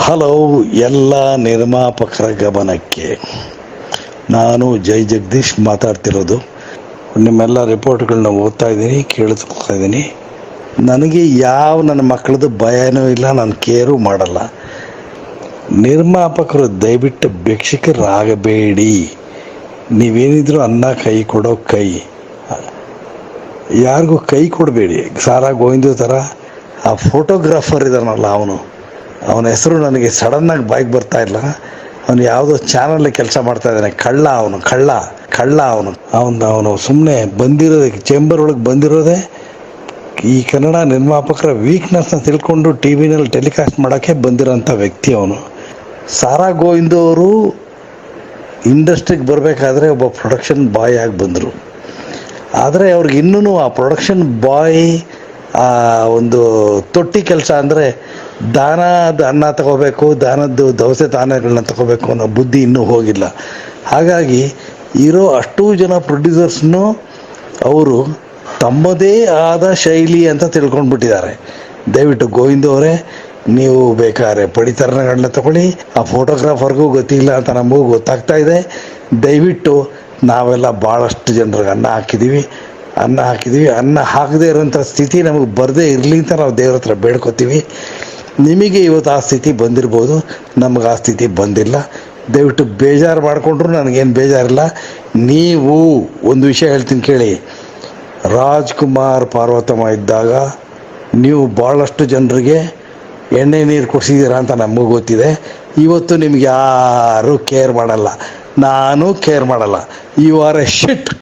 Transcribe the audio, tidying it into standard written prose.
Hello, ಎಲ್ಲ ನಿರ್ಮಾಪಕರ ಗಮನಕ್ಕೆ. ನಾನು ಜೈ ಜಗದೀಶ್ ಮಾತಾಡ್ತಿರೋದು. ನಿಮ್ಮೆಲ್ಲ ರಿಪೋರ್ಟ್ಗಳನ್ನ ಓದ್ತಾ ಇದ್ದೀನಿ, ಕೇಳಿಸ್ಕೊಳ್ತಾ ಇದ್ದೀನಿ. ನನಗೆ ನನ್ನ ಮಕ್ಕಳದ್ದು ಭಯನೂ ಇಲ್ಲ, ನಾನು ಕೇರು ಮಾಡಲ್ಲ. ನಿರ್ಮಾಪಕರು ದಯವಿಟ್ಟು ಭಿಕ್ಷುಕರಾಗಬೇಡಿ. ನೀವೇನಿದ್ರು ಅನ್ನ ಕೈ ಕೊಡೋ ಕೈ, ಯಾರಿಗೂ ಕೈ ಕೊಡಬೇಡಿ. ಸಾರಾ ಗೋವಿಂದ ಥರ ಆ ಫೋಟೋಗ್ರಾಫರ್ ಇದ್ದಾನಲ್ಲ, ಅವನ ಹೆಸರು ನನಗೆ ಸಡನ್ನಾಗಿ ಬಾಯಿಗೆ ಬರ್ತಾ ಇಲ್ಲ. ಅವನು ಯಾವುದೋ ಚಾನಲ್ ಕೆಲಸ ಮಾಡ್ತಾ ಇದ್ದಾನೆ. ಕಳ್ಳ ಅವನು ಸುಮ್ಮನೆ ಬಂದಿರೋದಕ್ಕೆ, ಚೇಂಬರ್ ಒಳಗೆ ಬಂದಿರೋದೇ ಈ ಕನ್ನಡ ನಿರ್ಮಾಪಕರ ವೀಕ್ನೆಸ್ನ ತಿಳ್ಕೊಂಡು ಟಿ ವಿನಲ್ಲಿ ಟೆಲಿಕಾಸ್ಟ್ ಮಾಡೋಕ್ಕೆ ಬಂದಿರೋಂಥ ವ್ಯಕ್ತಿ ಅವನು. ಸಾರಾ ಗೋವಿಂದ ಅವರು ಇಂಡಸ್ಟ್ರಿಗೆ ಬರಬೇಕಾದ್ರೆ ಒಬ್ಬ ಪ್ರೊಡಕ್ಷನ್ ಬಾಯ್ ಆಗಿ ಬಂದರು. ಆದರೆ ಅವ್ರಿಗೆ ಇನ್ನೂ ಆ ಪ್ರೊಡಕ್ಷನ್ ಬಾಯ್ ಒಂದು ತೊಟ್ಟಿ ಕೆಲಸ ಅಂದರೆ ದಾನದ ಅನ್ನ ತಗೋಬೇಕು, ದಾನದ್ದು ದವಸೆ ದಾನಗಳನ್ನ ತಗೋಬೇಕು ಅನ್ನೋ ಬುದ್ಧಿ ಇನ್ನೂ ಹೋಗಿಲ್ಲ. ಹಾಗಾಗಿ ಇರೋ ಅಷ್ಟೂ ಜನ ಪ್ರೊಡ್ಯೂಸರ್ಸ್ನು ಅವರು ತಮ್ಮದೇ ಆದ ಶೈಲಿ ಅಂತ ತಿಳ್ಕೊಂಡ್ಬಿಟ್ಟಿದ್ದಾರೆ. ದಯವಿಟ್ಟು ಗೋವಿಂದ ಅವರೇ, ನೀವು ಬೇಕಾದ್ರೆ ಪಡಿತರಣಗಳನ್ನ ತಗೊಳ್ಳಿ. ಆ ಫೋಟೋಗ್ರಾಫರ್ಗೂ ಗೊತ್ತಿಲ್ಲ ಅಂತ ನಮಗೂ ಗೊತ್ತಾಗ್ತಾ ಇದೆ. ದಯವಿಟ್ಟು ನಾವೆಲ್ಲ ಭಾಳಷ್ಟು ಜನರಿಗೆ ಅನ್ನ ಹಾಕಿದ್ದೀವಿ. ಅನ್ನ ಹಾಕದೇ ಇರೋಂಥ ಸ್ಥಿತಿ ನಮಗೆ ಬರದೇ ಇರಲಿ ಅಂತ ನಾವು ದೇವ್ರ ಹತ್ರ ಬೇಡ್ಕೋತೀವಿ. ನಿಮಗೆ ಇವತ್ತು ಆ ಸ್ಥಿತಿ ಬಂದಿರ್ಬೋದು, ನಮಗೆ ಆ ಸ್ಥಿತಿ ಬಂದಿಲ್ಲ. ದಯವಿಟ್ಟು ಬೇಜಾರು ಮಾಡಿಕೊಂಡ್ರು ನನಗೇನು ಬೇಜಾರಿಲ್ಲ. ನೀವು ಒಂದು ವಿಷಯ ಹೇಳ್ತೀನಿ ಕೇಳಿ. ರಾಜ್ಕುಮಾರ್ ಪಾರ್ವತಮ್ಮ ಇದ್ದಾಗ ನೀವು ಭಾಳಷ್ಟು ಜನರಿಗೆ ಎಣ್ಣೆ ನೀರು ಕೊಡಿಸಿದ್ದೀರಾ ಅಂತ ನಮಗೂ ಗೊತ್ತಿದೆ. ಇವತ್ತು ನಿಮ್ಗೆ ಯಾರೂ ಕೇರ್ ಮಾಡಲ್ಲ, ನಾನು ಕೇರ್ ಮಾಡಲ್ಲ. You are a shit.